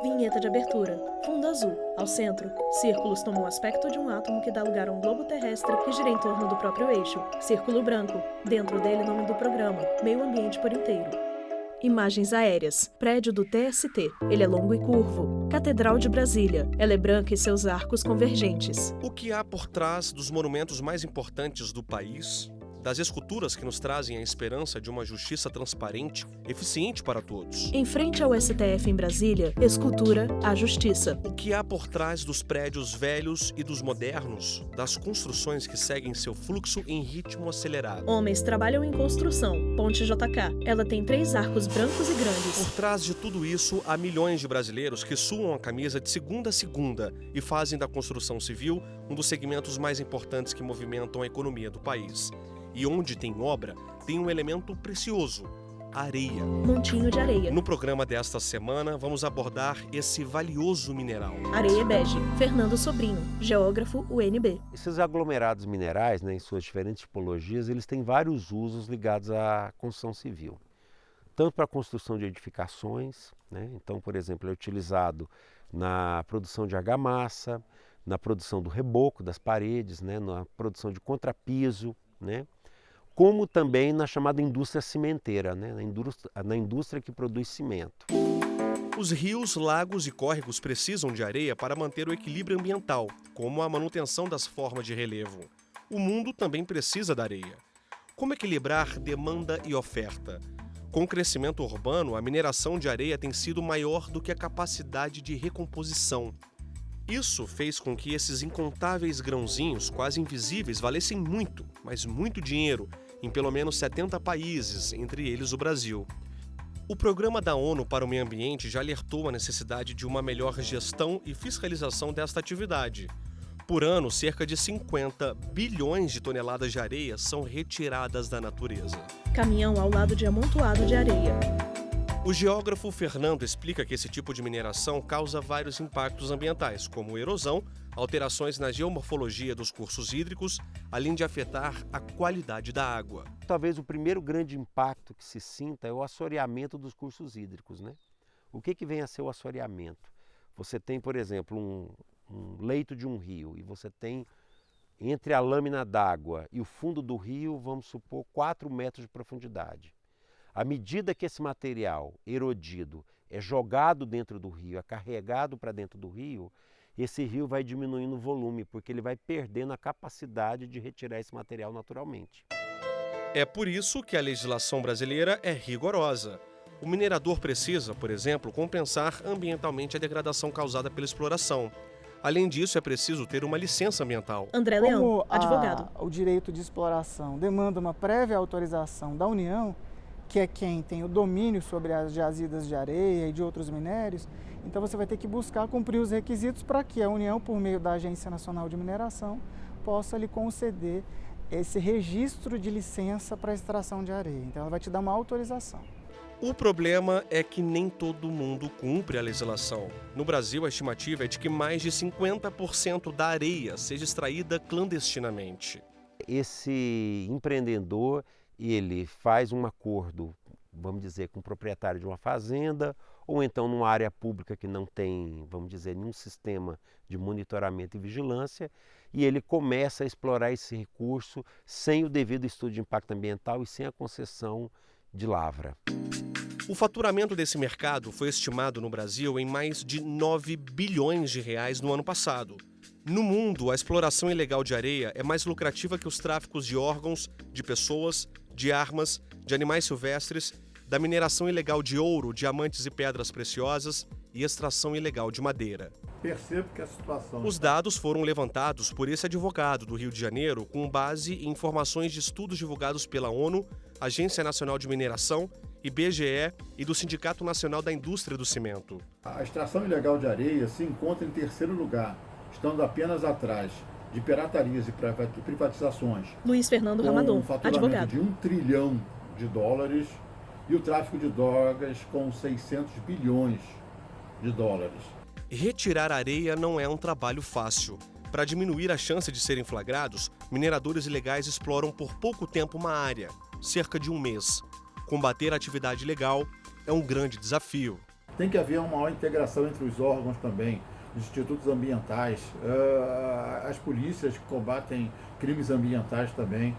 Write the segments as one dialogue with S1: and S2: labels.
S1: Vinheta de abertura. Fundo azul. Ao centro, círculos tomam o aspecto de um átomo que dá lugar a um globo terrestre que gira em torno do próprio eixo. Círculo branco. Dentro dele, nome do programa. Meio ambiente por inteiro. Imagens aéreas. Prédio do TST. Ele é longo e curvo. Catedral de Brasília. Ela é branca e seus arcos convergentes.
S2: O que há por trás dos monumentos mais importantes do país? Das esculturas que nos trazem a esperança de uma justiça transparente, eficiente para todos.
S1: Em frente ao STF em Brasília, escultura a justiça.
S2: O que há por trás dos prédios velhos e dos modernos, das construções que seguem seu fluxo em ritmo acelerado.
S1: Homens trabalham em construção. Ponte JK. Ela tem 3 arcos brancos e grandes.
S2: Por trás de tudo isso, há milhões de brasileiros que suam a camisa de segunda a segunda e fazem da construção civil um dos segmentos mais importantes que movimentam a economia do país. E onde tem obra, tem um elemento precioso: areia.
S1: Montinho de areia.
S2: No programa desta semana, vamos abordar esse valioso mineral.
S1: Areia bege. Fernando Sobrinho, geógrafo UNB.
S3: Esses aglomerados minerais, em suas diferentes tipologias, eles têm vários usos ligados à construção civil. Tanto para a construção de edificações, então, por exemplo, é utilizado na produção de argamassa, na produção do reboco das paredes, na produção de contrapiso, como também na chamada indústria cimenteira, na indústria que produz cimento.
S2: Os rios, lagos e córregos precisam de areia para manter o equilíbrio ambiental, como a manutenção das formas de relevo. O mundo também precisa da areia. Como equilibrar demanda e oferta? Com o crescimento urbano, a mineração de areia tem sido maior do que a capacidade de recomposição. Isso fez com que esses incontáveis grãozinhos, quase invisíveis, valessem muito, mas muito dinheiro, em pelo menos 70 países, entre eles o Brasil. O Programa da ONU para o Meio Ambiente já alertou a necessidade de uma melhor gestão e fiscalização desta atividade. Por ano, cerca de 50 bilhões de toneladas de areia são retiradas da natureza.
S1: Caminhão ao lado de amontoado de areia.
S2: O geógrafo Fernando explica que esse tipo de mineração causa vários impactos ambientais, como erosão, alterações na geomorfologia dos cursos hídricos, além de afetar a qualidade da água.
S3: Talvez o primeiro grande impacto que se sinta é o assoreamento dos cursos hídricos. O que vem a ser o assoreamento? Você tem, por exemplo, um leito de um rio e você tem entre a lâmina d'água e o fundo do rio, vamos supor, 4 metros de profundidade. À medida que esse material erodido é jogado dentro do rio, é carregado para dentro do rio, esse rio vai diminuindo o volume, porque ele vai perdendo a capacidade de retirar esse material naturalmente.
S2: É por isso que a legislação brasileira é rigorosa. O minerador precisa, por exemplo, compensar ambientalmente a degradação causada pela exploração. Além disso, é preciso ter uma licença ambiental.
S1: André Leão, advogado.
S4: O direito de exploração demanda uma prévia autorização da União, que é quem tem o domínio sobre as jazidas de areia e de outros minérios, então você vai ter que buscar cumprir os requisitos para que a União, por meio da Agência Nacional de Mineração, possa lhe conceder esse registro de licença para extração de areia. Então ela vai te dar uma autorização.
S2: O problema é que nem todo mundo cumpre a legislação. No Brasil, a estimativa é de que mais de 50% da areia seja extraída clandestinamente.
S3: Esse empreendedor, ele faz um acordo, vamos dizer, com o proprietário de uma fazenda, ou então numa área pública que não tem, vamos dizer, nenhum sistema de monitoramento e vigilância, e ele começa a explorar esse recurso sem o devido estudo de impacto ambiental e sem a concessão de lavra.
S2: O faturamento desse mercado foi estimado no Brasil em mais de 9 bilhões de reais no ano passado. No mundo, a exploração ilegal de areia é mais lucrativa que os tráficos de órgãos, de pessoas, de armas, de animais silvestres, da mineração ilegal de ouro, diamantes e pedras preciosas e extração ilegal de madeira.
S5: Percebo que a situação...
S2: Os dados foram levantados por esse advogado do Rio de Janeiro com base em informações de estudos divulgados pela ONU, Agência Nacional de Mineração, IBGE e do Sindicato Nacional da Indústria do Cimento.
S5: A extração ilegal de areia se encontra em terceiro lugar, estando apenas atrás de piratarias e privatizações.
S1: Luiz Fernando Ramadon,
S5: com um faturamento
S1: advogado.
S5: de $1 trilhão e o tráfico de drogas com 600 bilhões de dólares.
S2: Retirar areia não é um trabalho fácil. Para diminuir a chance de serem flagrados, mineradores ilegais exploram por pouco tempo uma área, cerca de um mês. Combater a atividade ilegal é um grande desafio.
S5: Tem que haver uma maior integração entre os órgãos também, os institutos ambientais, as polícias que combatem crimes ambientais também.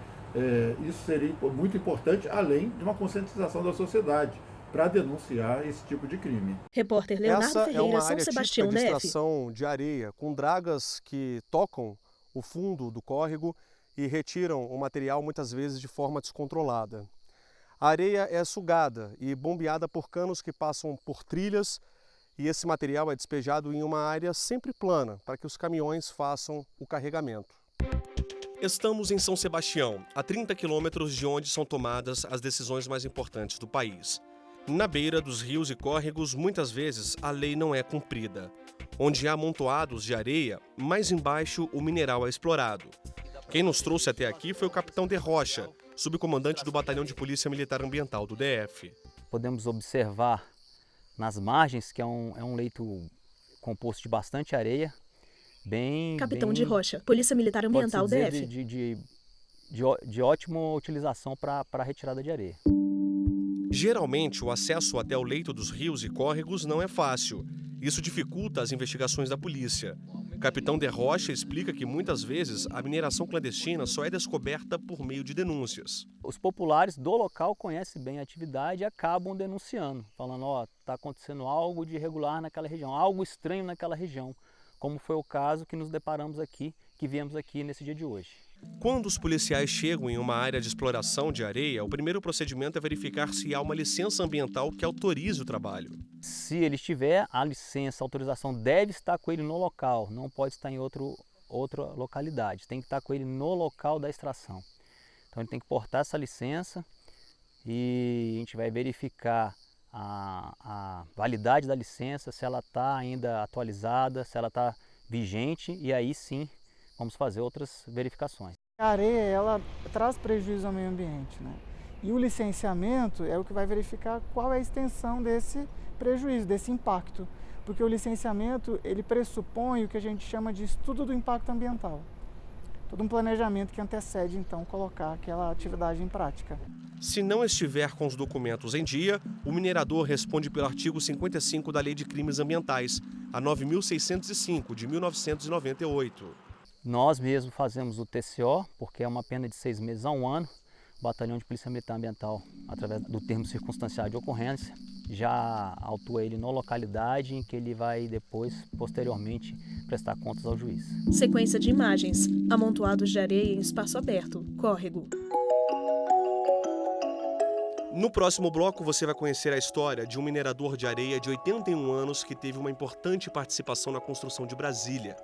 S5: Isso seria muito importante, além de uma conscientização da sociedade para denunciar esse tipo de crime.
S1: Repórter Leonardo
S2: Essa
S1: Ferreira,
S2: é uma
S1: São
S2: área
S1: Sebastião,
S2: típica de
S1: DF.
S2: extração de areia, com dragas que tocam o fundo do córrego e retiram o material muitas vezes de forma descontrolada. A areia é sugada e bombeada por canos que passam por trilhas e esse material é despejado em uma área sempre plana para que os caminhões façam o carregamento. Estamos em São Sebastião, a 30 quilômetros de onde são tomadas as decisões mais importantes do país. Na beira dos rios e córregos, muitas vezes a lei não é cumprida. Onde há amontoados de areia, mais embaixo o mineral é explorado. Quem nos trouxe até aqui foi o capitão De Rocha, subcomandante do Batalhão de Polícia Militar Ambiental do DF.
S6: Podemos observar nas margens que é um leito composto de bastante areia,
S1: Capitão De Rocha, Polícia Militar Ambiental DF.
S6: De ótima utilização para a retirada de areia.
S2: Geralmente, o acesso até o leito dos rios e córregos não é fácil. Isso dificulta as investigações da polícia. Capitão De Rocha explica que muitas vezes a mineração clandestina só é descoberta por meio de denúncias.
S6: Os populares do local conhecem bem a atividade e acabam denunciando, falando, está acontecendo algo de irregular naquela região, algo estranho naquela região, como foi o caso que nos deparamos aqui, que viemos aqui nesse dia de hoje.
S2: Quando os policiais chegam em uma área de exploração de areia, o primeiro procedimento é verificar se há uma licença ambiental que autorize o trabalho.
S6: Se ele tiver, a licença, a autorização deve estar com ele no local, não pode estar em outra localidade, tem que estar com ele no local da extração. Então ele tem que portar essa licença e a gente vai verificar a validade da licença, se ela está ainda atualizada, se ela está vigente, e aí sim vamos fazer outras verificações.
S4: A areia, ela traz prejuízo ao meio ambiente, né? E o licenciamento é o que vai verificar qual é a extensão desse prejuízo, desse impacto. Porque o licenciamento, ele pressupõe o que a gente chama de estudo do impacto ambiental. Todo um planejamento que antecede, então, colocar aquela atividade em prática.
S2: Se não estiver com os documentos em dia, o minerador responde pelo artigo 55 da Lei de Crimes Ambientais, a 9.605, de 1998.
S6: Nós mesmos fazemos o TCO, porque é uma pena de 6 meses a 1 ano. O Batalhão de Polícia Militar Ambiental, através do termo circunstancial de ocorrência, já autua ele na localidade em que ele vai depois, posteriormente, prestar contas ao juiz.
S1: Sequência de imagens. Amontoados de areia em espaço aberto. Córrego.
S2: No próximo bloco, você vai conhecer a história de um minerador de areia de 81 anos que teve uma importante participação na construção de Brasília.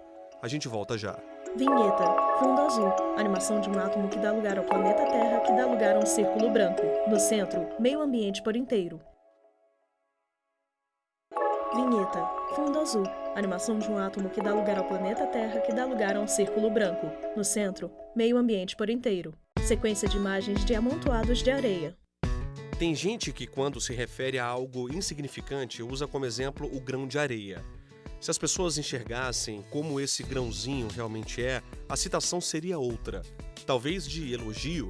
S2: A gente volta já.
S1: Vinheta. Fundo azul. Animação de um átomo que dá lugar ao planeta Terra, que dá lugar a um círculo branco. No centro, meio ambiente por inteiro. Vinheta. Fundo azul. Animação de um átomo que dá lugar ao planeta Terra, que dá lugar a um círculo branco. No centro, meio ambiente por inteiro. Sequência de imagens de amontoados de areia.
S2: Tem gente que, quando se refere a algo insignificante, usa como exemplo o grão de areia. Se as pessoas enxergassem como esse grãozinho realmente é, a citação seria outra. Talvez de elogio.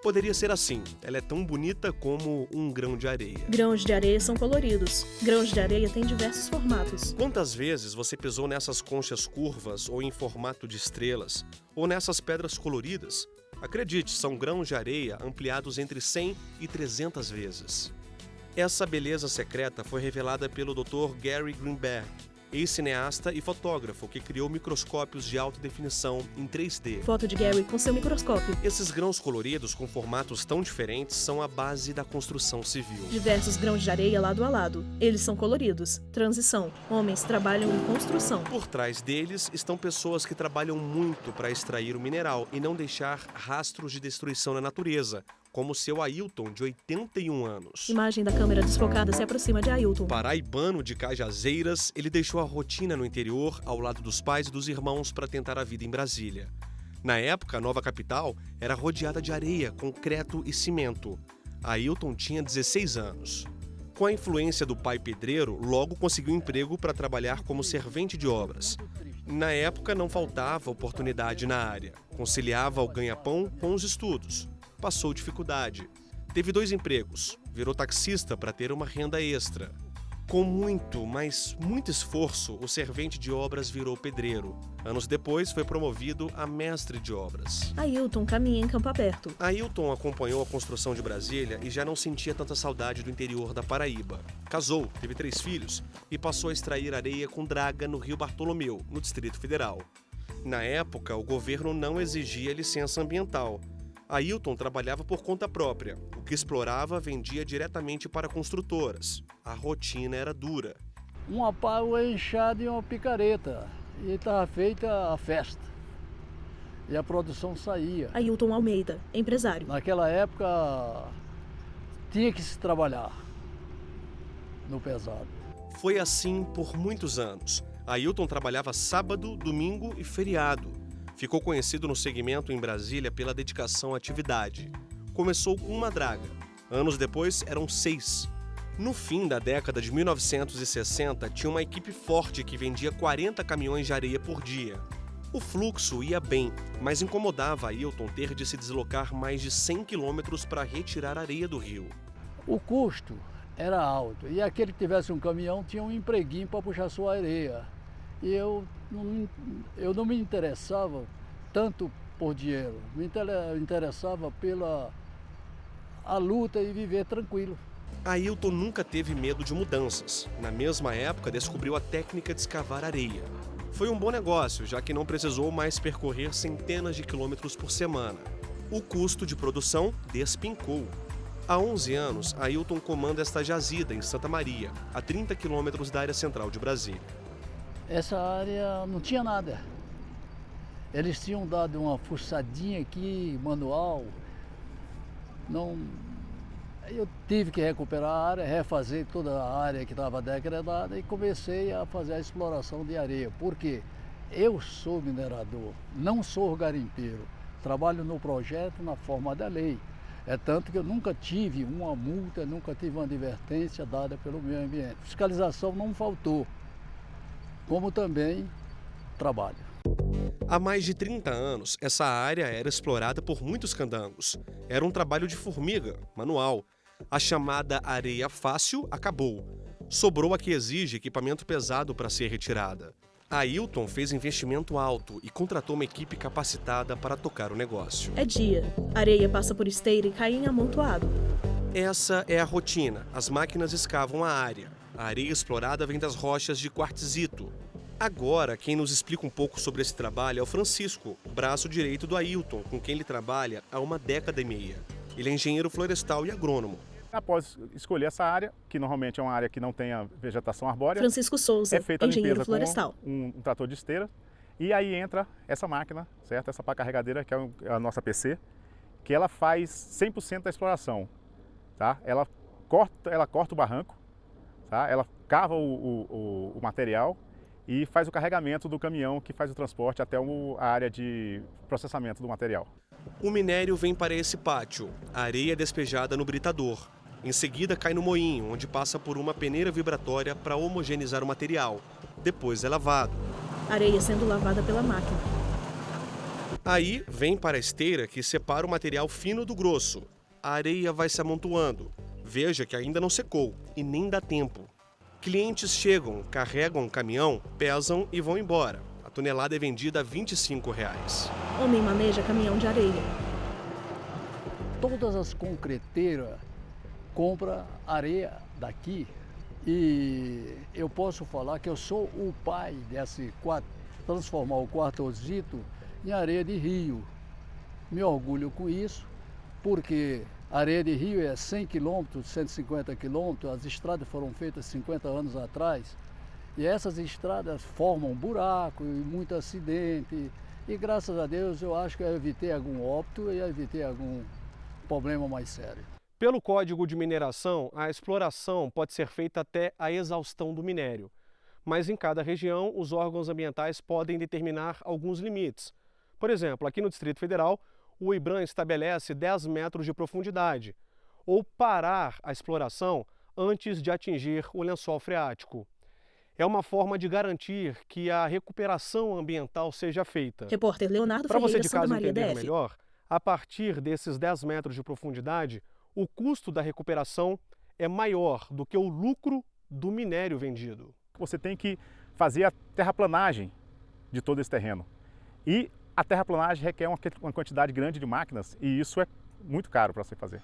S2: Poderia ser assim, ela é tão bonita como um grão de areia.
S1: Grãos de areia são coloridos. Grãos de areia têm diversos formatos.
S2: Quantas vezes você pisou nessas conchas curvas ou em formato de estrelas? Ou nessas pedras coloridas? Acredite, são grãos de areia ampliados entre 100 e 300 vezes. Essa beleza secreta foi revelada pelo Dr. Gary Greenberg, ex-cineasta e fotógrafo que criou microscópios de alta definição em 3D.
S1: Foto de Gary com seu microscópio.
S2: Esses grãos coloridos com formatos tão diferentes são a base da construção civil.
S1: Diversos grãos de areia lado a lado. Eles são coloridos. Transição. Homens trabalham em construção.
S2: Por trás deles estão pessoas que trabalham muito para extrair o mineral e não deixar rastros de destruição na natureza, como o seu Ailton, de 81 anos.
S1: Imagem da câmera desfocada se aproxima de Ailton.
S2: Paraibano de Cajazeiras, ele deixou a rotina no interior, ao lado dos pais e dos irmãos, para tentar a vida em Brasília. Na época, a nova capital era rodeada de areia, concreto e cimento. Ailton tinha 16 anos. Com a influência do pai pedreiro, logo conseguiu emprego para trabalhar como servente de obras. Na época, não faltava oportunidade na área. Conciliava o ganha-pão com os estudos. Passou dificuldade. Teve 2 empregos. Virou taxista para ter uma renda extra. Com muito, mas muito esforço, o servente de obras virou pedreiro. Anos depois, foi promovido a mestre de obras.
S1: Ailton caminha em campo aberto.
S2: Ailton acompanhou a construção de Brasília e já não sentia tanta saudade do interior da Paraíba. Casou, teve 3 filhos e passou a extrair areia com draga no Rio Bartolomeu, no Distrito Federal. Na época, o governo não exigia licença ambiental. Ailton trabalhava por conta própria. O que explorava vendia diretamente para construtoras. A rotina era dura.
S7: Uma pau enxada e uma picareta. E estava feita a festa. E a produção saía.
S1: Ailton Almeida, empresário.
S7: Naquela época, tinha que se trabalhar no pesado.
S2: Foi assim por muitos anos. Ailton trabalhava sábado, domingo e feriado. Ficou conhecido no segmento em Brasília pela dedicação à atividade. Começou com uma draga. Anos depois, eram 6. No fim da década de 1960, tinha uma equipe forte que vendia 40 caminhões de areia por dia. O fluxo ia bem, mas incomodava Ailton ter de se deslocar mais de 100 quilômetros para retirar areia do rio.
S7: O custo era alto. E aquele que tivesse um caminhão tinha um empreguinho para puxar sua areia. E eu não me interessava tanto por dinheiro, me interessava pela a luta e viver tranquilo.
S2: Ailton nunca teve medo de mudanças. Na mesma época, descobriu a técnica de escavar areia. Foi um bom negócio, já que não precisou mais percorrer centenas de quilômetros por semana. O custo de produção despencou. Há 11 anos, Ailton comanda esta jazida em Santa Maria, a 30 quilômetros da área central de Brasília.
S7: Essa área não tinha nada. Eles tinham dado uma fuçadinha aqui, manual. Eu tive que recuperar a área, refazer toda a área que estava degradada e comecei a fazer a exploração de areia. Por quê? Eu sou minerador, não sou garimpeiro. Trabalho no projeto na forma da lei. É tanto que eu nunca tive uma multa, nunca tive uma advertência dada pelo meio ambiente. Fiscalização não faltou, como também trabalho.
S2: Há mais de 30 anos, essa área era explorada por muitos candangos. Era um trabalho de formiga, manual. A chamada areia fácil acabou. Sobrou a que exige equipamento pesado para ser retirada. Ailton fez investimento alto e contratou uma equipe capacitada para tocar o negócio.
S1: É dia. A areia passa por esteira e cai em amontoado.
S2: Essa é a rotina. As máquinas escavam a área. A areia explorada vem das rochas de quartzito. Agora, quem nos explica um pouco sobre esse trabalho é o Francisco, braço direito do Ailton, com quem ele trabalha há uma década e meia. Ele é engenheiro florestal e agrônomo.
S8: Após escolher essa área, que normalmente é uma área que não tem a vegetação arbórea,
S1: Francisco Souza,
S8: é feita a
S1: engenheiro
S8: limpeza
S1: florestal.
S8: com um trator de esteira e aí entra essa máquina, certo? Essa pá carregadeira, que é a nossa PC, que ela faz 100% da exploração, tá? Ela corta o barranco, tá? Ela cava o material e faz o carregamento do caminhão que faz o transporte até a área de processamento do material.
S2: O minério vem para esse pátio. A areia é despejada no britador. Em seguida, cai no moinho, onde passa por uma peneira vibratória para homogeneizar o material. Depois é lavado.
S1: Areia sendo lavada pela máquina.
S2: Aí, vem para a esteira que separa o material fino do grosso. A areia vai se amontoando. Veja que ainda não secou e nem dá tempo. Clientes chegam, carregam um caminhão, pesam e vão embora. A tonelada é vendida a R$ 25.
S1: Homem maneja caminhão de areia.
S7: Todas as concreteiras compram areia daqui e eu posso falar que eu sou o pai desse transformar o quartzito em areia de rio. Me orgulho com isso, porque a areia de rio é 100 km, 150 km, as estradas foram feitas 50 anos atrás e essas estradas formam buraco e muito acidente e graças a Deus eu acho que eu evitei algum óbito e evitei algum problema mais sério.
S2: Pelo Código de Mineração, a exploração pode ser feita até a exaustão do minério. Mas em cada região, os órgãos ambientais podem determinar alguns limites. Por exemplo, aqui no Distrito Federal, o IBRAM estabelece 10 metros de profundidade, ou parar a exploração antes de atingir o lençol freático. É uma forma de garantir que a recuperação ambiental seja feita.
S1: Repórter Leonardo
S2: Para você
S1: Ferreira,
S2: de
S1: Santa
S2: casa
S1: Maria
S2: entender
S1: DF.
S2: melhor, a partir desses 10 metros de profundidade, o custo da recuperação é maior do que o lucro do minério vendido.
S8: Você tem que fazer a terraplanagem de todo esse terreno. E a terraplanagem requer uma quantidade grande de máquinas e isso é muito caro para se fazer.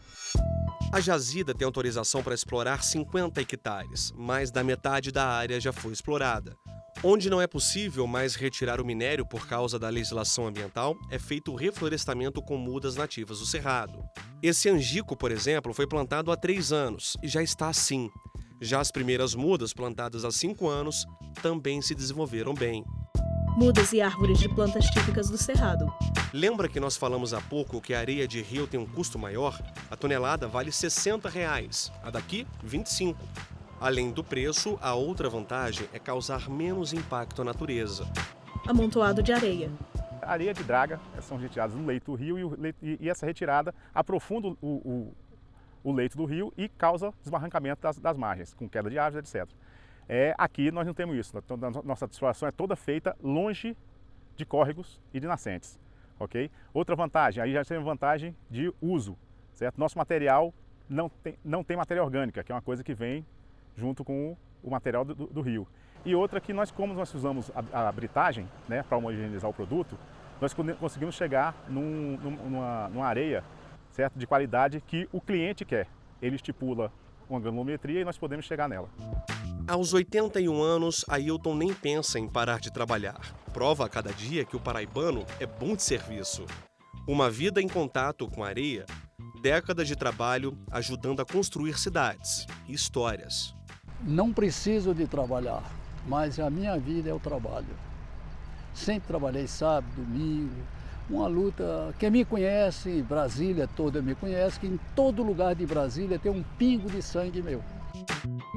S2: A jazida tem autorização para explorar 50 hectares, mais da metade da área já foi explorada. Onde não é possível mais retirar o minério por causa da legislação ambiental, é feito o reflorestamento com mudas nativas do cerrado. Esse angico, por exemplo, foi plantado há 3 anos e já está assim. Já as primeiras mudas plantadas há 5 anos também se desenvolveram bem.
S1: Mudas e árvores de plantas típicas do Cerrado.
S2: Lembra que nós falamos há pouco que a areia de rio tem um custo maior? A tonelada vale R$ 60, a daqui R$ 25. Além do preço, a outra vantagem é causar menos impacto à natureza.
S1: Amontoado de areia.
S8: A areia de draga são retiradas do leito do rio e essa retirada aprofunda o leito do rio e causa desbarrancamento das margens, com queda de árvores, etc. Aqui nós não temos isso, então, nossa exploração é toda feita longe de córregos e de nascentes. Okay? Outra vantagem, aí já tem vantagem de uso, certo? Nosso material não tem matéria orgânica, que é uma coisa que vem junto com o material do rio. E outra que como nós usamos a britagem, né, para homogeneizar o produto, nós conseguimos chegar numa areia, certo, de qualidade que o cliente quer. Ele estipula uma granulometria e nós podemos chegar nela.
S2: Aos 81 anos, Ailton nem pensa em parar de trabalhar. Prova a cada dia que o paraibano é bom de serviço. Uma vida em contato com a areia, décadas de trabalho ajudando a construir cidades e histórias.
S7: Não preciso de trabalhar, mas a minha vida é o trabalho. Sempre trabalhei sábado, domingo, uma luta. Quem me conhece, Brasília toda me conhece, que em todo lugar de Brasília tem um pingo de sangue meu.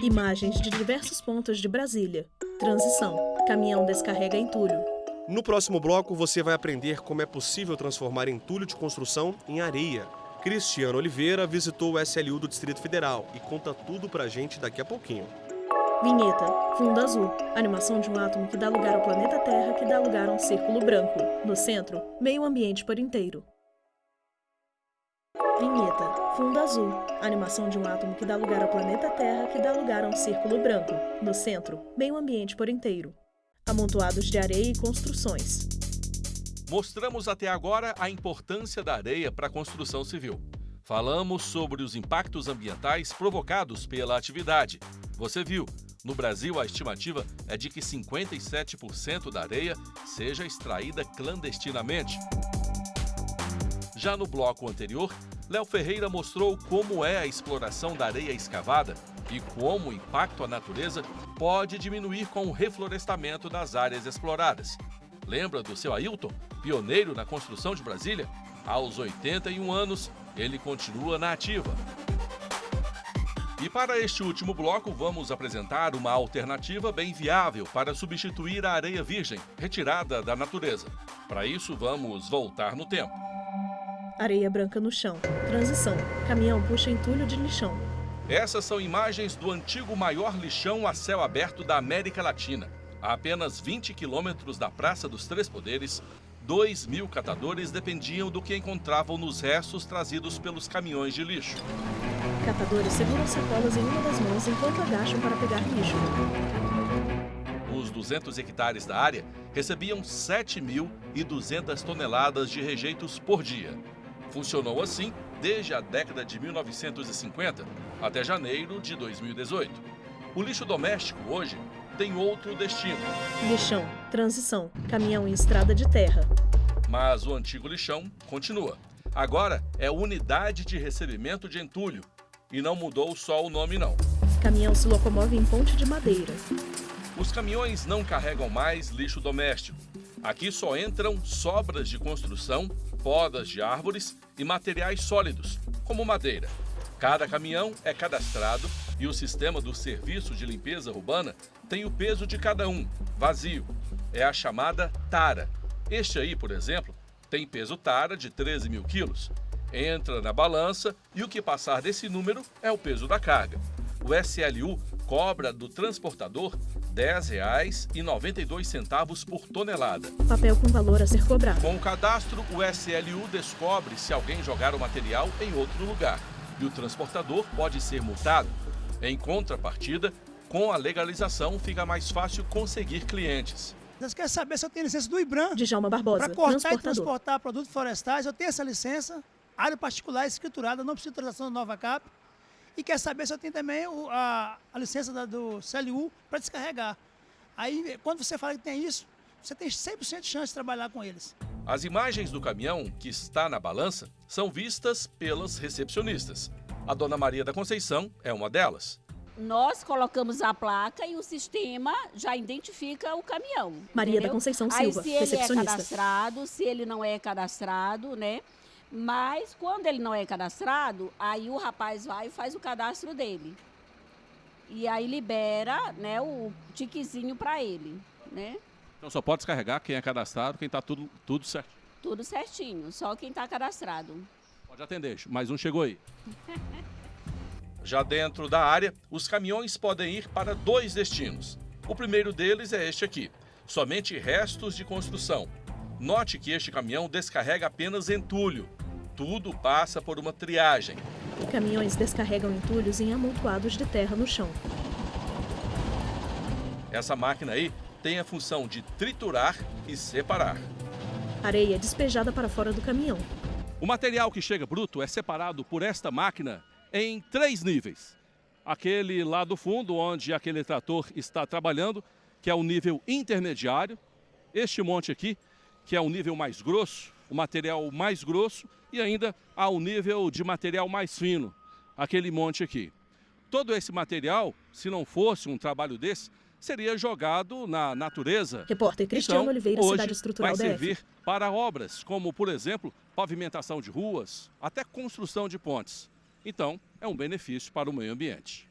S1: Imagens de diversos pontos de Brasília. Transição. Caminhão descarrega entulho.
S2: No próximo bloco, você vai aprender como é possível transformar entulho de construção em areia. Cristiano Oliveira visitou o SLU do Distrito Federal e conta tudo pra gente daqui a pouquinho.
S1: Vinheta. Fundo azul. Animação de um átomo que dá lugar ao planeta Terra, que dá lugar a um círculo branco. No centro, meio ambiente por inteiro. Vinheta. Fundo azul. Animação de um átomo que dá lugar ao planeta Terra, que dá lugar a um círculo branco. No centro, meio ambiente por inteiro. Amontoados de areia e construções.
S9: Mostramos até agora a importância da areia para a construção civil. Falamos sobre os impactos ambientais provocados pela atividade. Você viu, no Brasil a estimativa é de que 57% da areia seja extraída clandestinamente. Já no bloco anterior, Léo Ferreira mostrou como é a exploração da areia escavada e como o impacto à natureza pode diminuir com o reflorestamento das áreas exploradas. Lembra do seu Ailton, pioneiro na construção de Brasília? Aos 81 anos, ele continua na ativa. E para este último bloco, vamos apresentar uma alternativa bem viável para substituir a areia virgem, retirada da natureza. Para isso, vamos voltar no tempo.
S1: Areia branca no chão. Transição. Caminhão puxa entulho de lixão.
S9: Essas são imagens do antigo maior lixão a céu aberto da América Latina. A apenas 20 quilômetros da Praça dos Três Poderes, 2.000 catadores dependiam do que encontravam nos restos trazidos pelos caminhões de lixo.
S1: Catadores seguram sacolas em uma das mãos enquanto agacham para pegar lixo.
S9: Os 200 hectares da área recebiam 7.200 toneladas de rejeitos por dia. Funcionou assim desde a década de 1950 até janeiro de 2018. O lixo doméstico hoje tem outro destino.
S1: Lixão, transição, caminhão em estrada de terra.
S9: Mas o antigo lixão continua. Agora é unidade de recebimento de entulho. E não mudou só o nome, não.
S1: Caminhão se locomove em ponte de madeira.
S9: Os caminhões não carregam mais lixo doméstico. Aqui só entram sobras de construção, podas de árvores e materiais sólidos, como madeira. Cada caminhão é cadastrado e o sistema do Serviço de Limpeza Urbana tem o peso de cada um, vazio. É a chamada tara. Este aí, por exemplo, tem peso tara de 13.000 quilos. Entra na balança e o que passar desse número é o peso da carga. O SLU cobra do transportador R$ 10,92 por tonelada.
S1: Papel com valor a ser cobrado.
S9: Com o cadastro, o SLU descobre se alguém jogar o material em outro lugar e o transportador pode ser multado. Em contrapartida, Com a legalização, fica mais fácil conseguir clientes.
S10: Você quer saber se eu tenho licença do IBRAM
S1: Djalma Barbosa,
S10: para cortar e
S1: transportador.
S10: transportar produtos florestais? Eu tenho essa licença, área particular escriturada, não precisa de autorização da Nova Cap. E quer saber se eu tenho também a licença do CLU para descarregar. Aí, quando você fala que tem isso, você tem 100% de chance de trabalhar com eles.
S9: As imagens do caminhão que está na balança são vistas pelas recepcionistas. A dona Maria da Conceição é uma delas.
S11: Nós colocamos a placa e o sistema já identifica o caminhão.
S1: Maria
S11: entendeu?
S1: da Conceição
S11: Aí,
S1: Silva,
S11: se ele é
S1: recepcionista.
S11: cadastrado, se ele não é cadastrado, né? Mas quando ele não é cadastrado, aí o rapaz vai e faz o cadastro dele. E aí libera, né, o tiquezinho para ele, né?
S9: Então só pode descarregar quem é cadastrado, quem está tudo certo.
S11: Tudo certinho, só quem está cadastrado.
S9: Pode atender, mais um chegou aí. Já dentro da área, os caminhões podem ir para 2 destinos. O primeiro deles é este aqui, somente restos de construção. Note que este caminhão descarrega apenas entulho. Tudo passa por uma triagem.
S1: Caminhões descarregam entulhos em amontoados de terra no chão.
S9: Essa máquina aí tem a função de triturar e separar.
S1: Areia despejada para fora do caminhão.
S9: O material que chega bruto é separado por esta máquina em 3 níveis. Aquele lá do fundo, onde aquele trator está trabalhando, que é o nível intermediário. Este monte aqui, que é o nível mais grosso, o material mais grosso, e ainda há o nível de material mais fino, aquele monte aqui. Todo esse material, se não fosse um trabalho desse, seria jogado na natureza.
S1: Repórter Cristiano
S9: Então,
S1: Oliveira,
S9: hoje
S1: Cidade Estrutural
S9: vai
S1: DF.
S9: servir para obras, como, por exemplo, pavimentação de ruas, até construção de pontes. Então, é um benefício para o meio ambiente.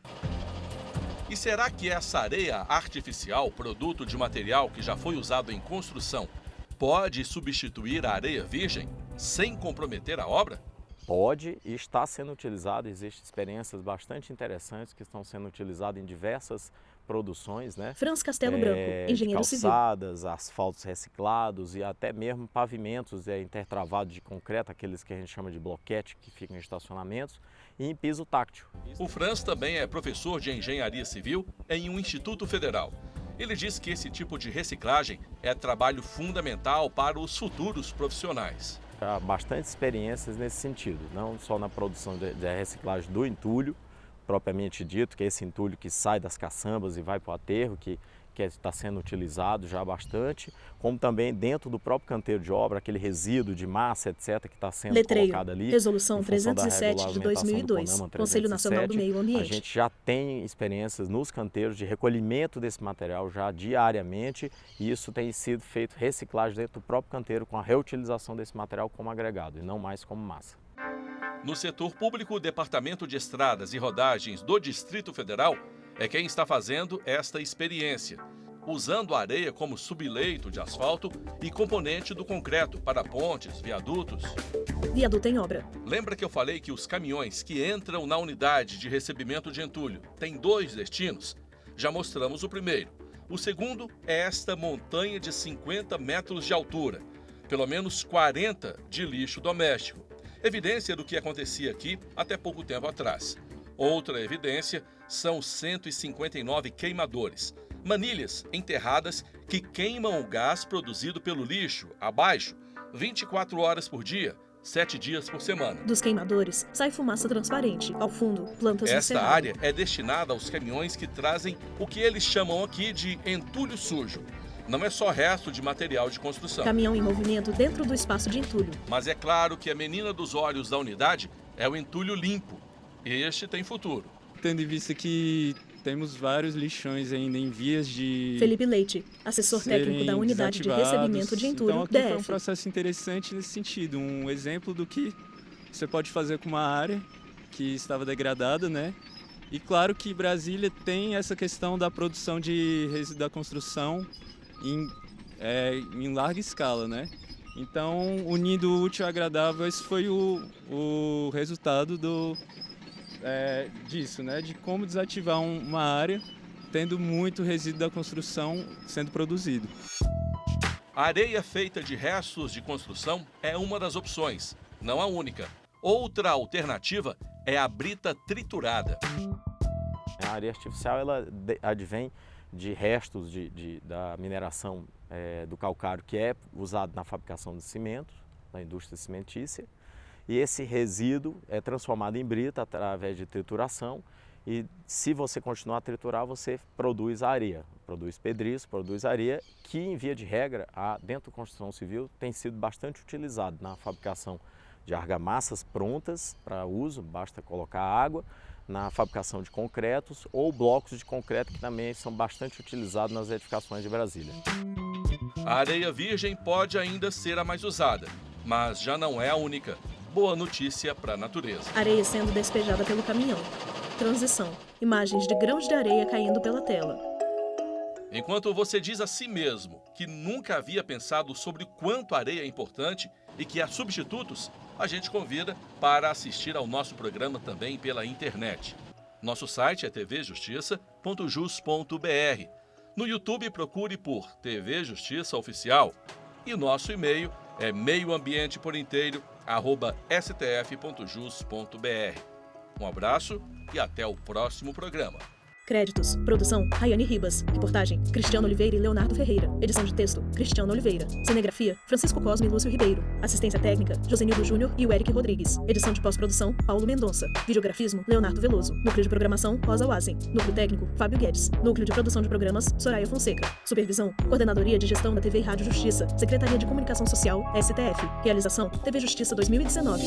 S9: E será que essa areia artificial, produto de material que já foi usado em construção, pode substituir a areia virgem sem comprometer a obra?
S12: Pode e está sendo utilizado. Existem experiências bastante interessantes que estão sendo utilizadas em diversas produções, né?
S1: Franz Castelo Branco, engenheiro civil.
S12: Calçadas, asfaltos reciclados e até mesmo pavimentos intertravados de concreto, aqueles que a gente chama de bloquete, que ficam em estacionamentos, e em piso táctil.
S9: O Franz também é professor de engenharia civil em um instituto federal. Ele diz que esse tipo de reciclagem é trabalho fundamental para os futuros profissionais.
S12: Há bastante experiências nesse sentido, não só na produção da reciclagem do entulho, propriamente dito, que é esse entulho que sai das caçambas e vai para o aterro, que está sendo utilizado já bastante, como também dentro do próprio canteiro de obra, aquele resíduo de massa, etc., que está sendo colocado ali.
S1: Resolução 307 de 2002, Conselho Nacional do Meio Ambiente.
S12: A gente já tem experiências nos canteiros de recolhimento desse material já diariamente, e isso tem sido feito reciclagem dentro do próprio canteiro com a reutilização desse material como agregado e não mais como massa.
S9: No setor público, o Departamento de Estradas e Rodagens do Distrito Federal é quem está fazendo esta experiência, usando a areia como subleito de asfalto e componente do concreto para pontes, viadutos.
S1: Viaduto em obra.
S9: Lembra que eu falei que os caminhões que entram na unidade de recebimento de entulho têm 2 destinos? Já mostramos o primeiro. O segundo é esta montanha de 50 metros de altura, pelo menos 40 de lixo doméstico. Evidência do que acontecia aqui até pouco tempo atrás. Outra evidência são 159 queimadores, manilhas enterradas que queimam o gás produzido pelo lixo, abaixo, 24 horas por dia, 7 dias por semana.
S1: Dos queimadores sai fumaça transparente. Ao fundo, plantas no
S9: Esta
S1: cerrado.
S9: área é destinada aos caminhões que trazem o que eles chamam aqui de entulho sujo. Não é só resto de material de construção.
S1: Caminhão em movimento dentro do espaço de entulho.
S9: Mas é claro que a menina dos olhos da unidade é o entulho limpo. Este tem futuro.
S13: Tendo em vista que temos vários lixões ainda em vias de...
S1: Felipe Leite, assessor técnico da unidade de recebimento de entulho,
S13: então, aqui
S1: DF.
S13: foi um processo interessante nesse sentido, um exemplo do que você pode fazer com uma área que estava degradada, né? E claro que Brasília tem essa questão da produção de resíduos da construção em larga escala, né? Então, unindo o útil ao agradável, esse foi o resultado disso, né? De como desativar uma área tendo muito resíduo da construção sendo produzido.
S9: A areia feita de restos de construção é uma das opções, não a única. Outra alternativa é a brita triturada.
S12: A areia artificial ela advém de restos da mineração do calcário que é usado na fabricação de cimento, na indústria cimentícia, e esse resíduo é transformado em brita através de trituração, e se você continuar a triturar, você produz areia, produz pedriço, produz areia, que em via de regra, dentro da construção civil, tem sido bastante utilizado na fabricação de argamassas prontas para uso, basta colocar água, na fabricação de concretos ou blocos de concreto que também são bastante utilizados nas edificações de Brasília.
S9: A areia virgem pode ainda ser a mais usada, mas já não é a única. Boa notícia para a natureza.
S1: Areia sendo despejada pelo caminhão. Transição. Imagens de grãos de areia caindo pela tela.
S9: Enquanto você diz a si mesmo que nunca havia pensado sobre quanto a areia é importante e que há substitutos, a gente convida para assistir ao nosso programa também pela internet. Nosso site é tvjustiça.jus.br. No YouTube procure por TV Justiça Oficial. E nosso e-mail é meioambienteporinteiro@stf.jus.br. Um abraço e até o próximo programa.
S1: Créditos. Produção, Rayane Ribas. Reportagem, Cristiano Oliveira e Leonardo Ferreira. Edição de texto, Cristiano Oliveira. Cinegrafia, Francisco Cosme e Lúcio Ribeiro. Assistência técnica, Josenildo Júnior e o Eric Rodrigues. Edição de pós-produção, Paulo Mendonça. Videografismo, Leonardo Veloso. Núcleo de programação, Rosa Wazen. Núcleo técnico, Fábio Guedes. Núcleo de produção de programas, Soraya Fonseca. Supervisão, Coordenadoria de Gestão da TV e Rádio Justiça. Secretaria de Comunicação Social, STF. Realização, TV Justiça 2019.